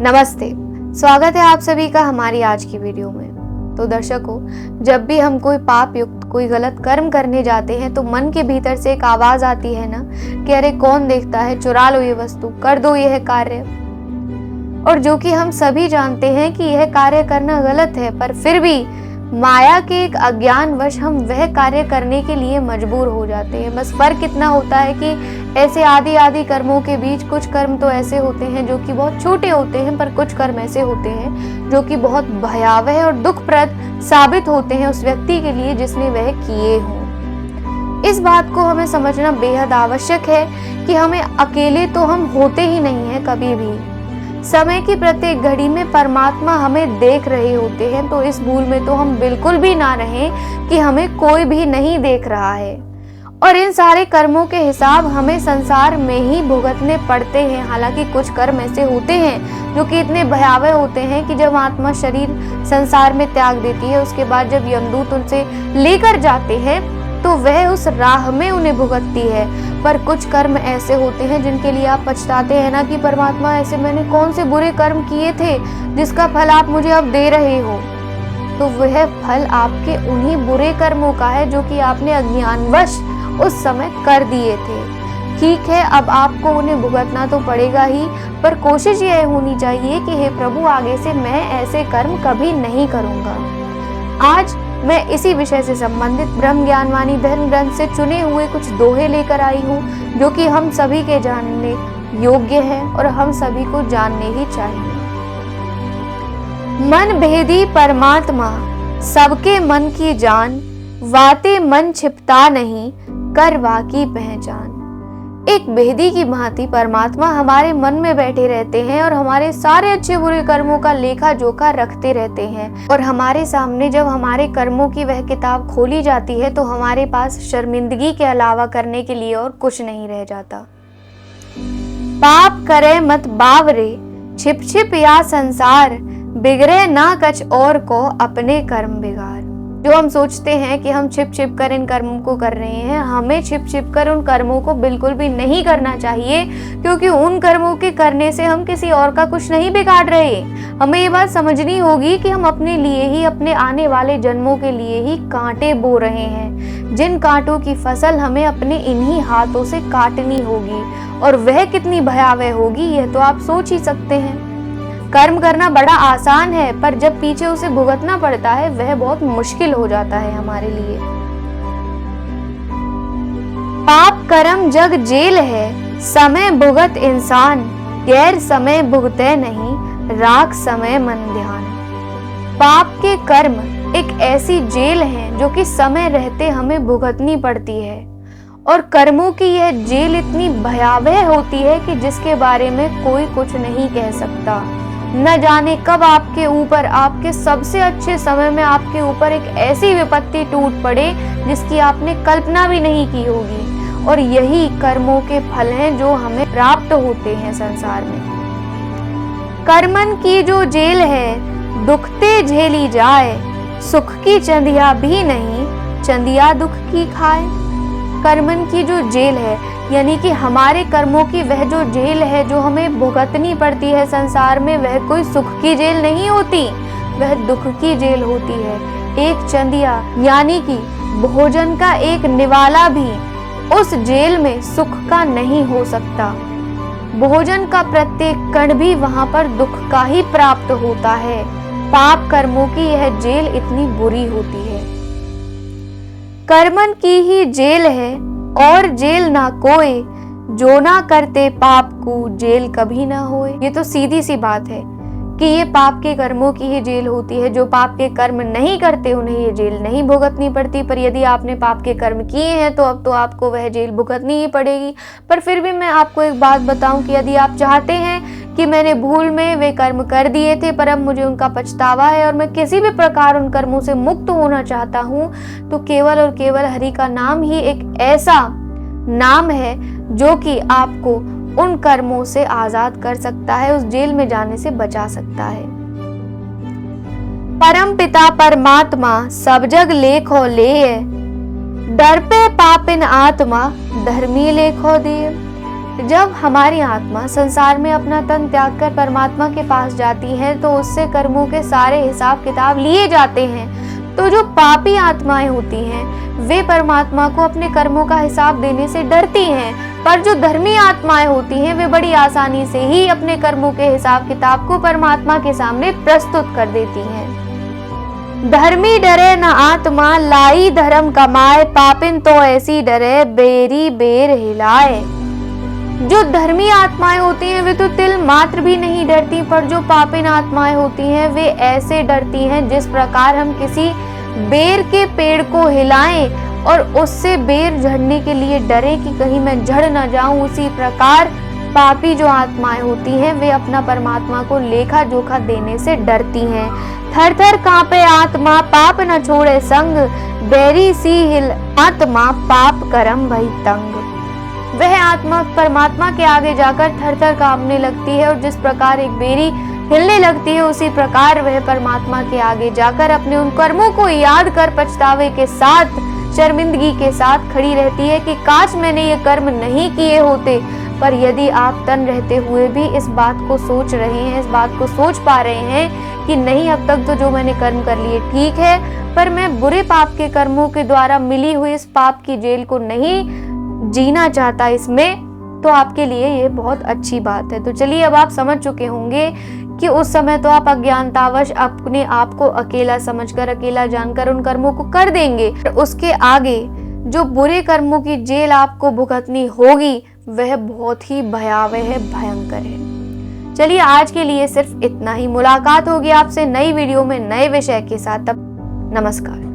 नमस्ते, स्वागत है आप सभी का हमारी आज की वीडियो में। तो दर्शकों, जब भी हम कोई पाप युक्त कोई गलत कर्म करने जाते हैं तो मन के भीतर से एक आवाज आती है ना कि अरे कौन देखता है, चुरा लो ये वस्तु, कर दो यह कार्य। और जो कि हम सभी जानते हैं कि यह कार्य करना गलत है, पर फिर भी माया के एक अज्ञानवश हम वह कार्य करने के लिए मजबूर हो जाते हैं। बस फर्क इतना होता है कि ऐसे आदि कर्मों के बीच कुछ कर्म तो ऐसे होते हैं जो कि बहुत छोटे होते हैं, पर कुछ कर्म ऐसे होते हैं जो कि बहुत भयावह और दुखप्रद साबित होते हैं उस व्यक्ति के लिए जिसने वह किए हों। इस बात को हमें समझना बेहद आवश्यक है कि हमें अकेले तो हम होते ही नहीं हैं कभी भी। समय की प्रत्येक घड़ी में परमात्मा हमें देख रहे होते हैं, तो इस भूल में तो हम बिल्कुल भी ना रहें कि हमें कोई भी नहीं देख रहा है। और इन सारे कर्मों के हिसाब हमें संसार में ही भुगतने पड़ते हैं। हालांकि कुछ कर्म ऐसे होते हैं जो कि इतने भयावह होते हैं कि जब आत्मा शरीर संसार में त्याग देती है, उसके बाद जब यमदूत उनसे लेकर जाते हैं तो वह उस राह में उन्हें भुगतती है। पर कुछ कर्म ऐसे होते हैं जिनके लिए आप पछताते हैं ना कि परमात्मा ऐसे मैंने कौन से बुरे कर्म किए थे जिसका फल आप मुझे अब दे रहे हो। तो वह फल आपके उन्हीं बुरे कर्मों का है जो कि आपने अज्ञानवश उस समय कर दिए थे। ठीक है, अब आपको उन्हें भुगतना तो पड़ेगा ही, पर कोशिश यह होनी चाहिए कि हे प्रभु, आगे से मैं ऐसे कर्म कभी नहीं करूंगा। आज मैं इसी विषय से संबंधित ब्रह्म ज्ञानवाणी धर्म ग्रंथ से चुने हुए कुछ दोहे लेकर आई हूँ जो कि हम सभी के जानने योग्य है और हम सभी को जानने ही चाहिए। मन भेदी परमात्मा सबके मन की जान, वाते मन छिपता नहीं कर वाकी पहचान। एक भेदी की भांति परमात्मा हमारे मन में बैठे रहते हैं और हमारे सारे अच्छे बुरे कर्मों का लेखा जोखा रखते रहते हैं। और हमारे सामने जब हमारे कर्मों की वह किताब खोली जाती है तो हमारे पास शर्मिंदगी के अलावा करने के लिए और कुछ नहीं रह जाता। पाप करे मत बावरे, छिप छिप या संसार, बिगड़े ना कछ और को अपने कर्म बिगाड़। जो हम सोचते हैं कि हम छिप छिप कर इन कर्मों को कर रहे हैं, हमें छिप छिप कर उन कर्मों को बिल्कुल भी नहीं करना चाहिए, क्योंकि उन कर्मों के करने से हम किसी और का कुछ नहीं बिगाड़ रहे। हमें ये बात समझनी होगी कि हम अपने लिए ही, अपने आने वाले जन्मों के लिए ही कांटे बो रहे हैं, जिन कांटों की फसल हमें अपने इन्हीं हाथों से काटनी होगी। और वह कितनी भयावह होगी यह तो आप सोच ही सकते हैं। कर्म करना बड़ा आसान है, पर जब पीछे उसे भुगतना पड़ता है वह बहुत मुश्किल हो जाता है हमारे लिए। पाप कर्म जग जेल है, समय भुगत इंसान, गैर समय भुगते नहीं, राख समय मन ध्यान। पाप के कर्म एक ऐसी जेल है जो कि समय रहते हमें भुगतनी पड़ती है। और कर्मों की यह जेल इतनी भयावह होती है कि जिसके बारे में कोई कुछ नहीं कह सकता। न जाने कब आपके ऊपर, आपके सबसे अच्छे समय में आपके ऊपर एक ऐसी विपत्ति टूट पड़े जिसकी आपने कल्पना भी नहीं की होगी। और यही कर्मों के फल हैं जो हमें प्राप्त होते हैं संसार में। कर्मन की जो जेल है दुखते झेली जाए, सुख की चंदिया भी नहीं, चंदिया दुख की खाए। कर्मन की जो जेल है यानी कि हमारे कर्मों की वह जो जेल है जो हमें भुगतनी पड़ती है संसार में, वह कोई सुख की जेल नहीं होती, वह दुख की जेल होती है। एक चंदिया यानी कि भोजन का एक निवाला भी उस जेल में सुख का नहीं हो सकता। भोजन का प्रत्येक कण भी वहां पर दुख का ही प्राप्त होता है। पाप कर्मों की यह जेल इतनी बुरी होती है। कर्मन की ही जेल है और जेल ना कोई, जो ना करते पाप को जेल कभी ना होए। ये तो सीधी सी बात है कि ये पाप के कर्मों की ही जेल होती है। जो पाप के कर्म नहीं करते उन्हें ये जेल नहीं भुगतनी पड़ती, पर यदि आपने पाप के कर्म किए हैं तो अब तो आपको वह जेल भुगतनी ही पड़ेगी। पर फिर भी मैं आपको एक बात बताऊं कि यदि आप चाहते हैं कि मैंने भूल में वे कर्म कर दिए थे पर अब मुझे उनका पछतावा है और मैं किसी भी प्रकार उन कर्मों से मुक्त होना चाहता हूँ, तो केवल और केवल हरि का नाम ही एक ऐसा नाम है जो कि आपको उन कर्मों से आजाद कर सकता है, उस जेल में जाने से बचा सकता है। परम पिता परमात्मा सब जग लेखो ले, डर पे पापिन आत्मा धर्मी लेखो दिए। जब हमारी आत्मा संसार में अपना तन त्याग कर परमात्मा के पास जाती है तो उससे कर्मों के सारे हिसाब किताब लिए जाते हैं। तो जो पापी आत्माएं होती हैं वे परमात्मा को अपने कर्मों का हिसाब देने से डरती हैं, पर जो धर्मी आत्माएं होती हैं वे बड़ी आसानी से ही अपने कर्मों के हिसाब किताब को परमात्मा के सामने प्रस्तुत कर देती हैं। धर्मी डरे न आत्मा लाई धर्म कमाए, पापिन तो ऐसी डरे बेरी बेर हिलाए। जो धर्मी आत्माएं होती हैं वे तो तिल मात्र भी नहीं डरती, पर जो पापिन आत्माएं होती हैं वे ऐसे डरती हैं जिस प्रकार हम किसी बेर के पेड़ को हिलाएं और उससे बेर झड़ने के लिए डरे कि कहीं मैं झड़ न जाऊं, उसी प्रकार पापी जो आत्माएं होती हैं वे अपना परमात्मा को लेखा जोखा देने से डरती हैं। थर थर कांपे आत्मा पाप न छोड़े संग, बेरी सी हिल आत्मा पाप करम भई तंग। वह आत्मा परमात्मा के आगे जाकर थर थर कांपने लगती है और जिस प्रकार एक बेरी हिलने लगती है उसी प्रकार वह परमात्मा के आगे जाकर अपने उन कर्मों को याद कर पछतावे के साथ, शर्मिंदगी के साथ खड़ी रहती है कि काश मैंने ये कर्म नहीं किए होते। पर यदि आप तन रहते हुए भी इस बात को सोच रहे हैं, इस बात को सोच पा रहे हैं कि नहीं अब तक तो जो मैंने कर्म कर लिए ठीक है, पर मैं बुरे पाप के कर्मों के द्वारा मिली हुई इस पाप की जेल को नहीं जीना चाहता इसमें, तो आपके लिए ये बहुत अच्छी बात है। तो चलिए अब आप समझ चुके होंगे कि उस समय तो आप अज्ञानतावश अपने आप को अकेला समझकर, अकेला जानकर उन कर्मों को कर देंगे। उसके आगे जो बुरे कर्मों की जेल आपको भुगतनी होगी वह बहुत ही भयावह भयंकर है। चलिए आज के लिए सिर्फ इतना ही। मुलाकात होगी आपसे नई वीडियो में नए विषय के साथ। तब नमस्कार।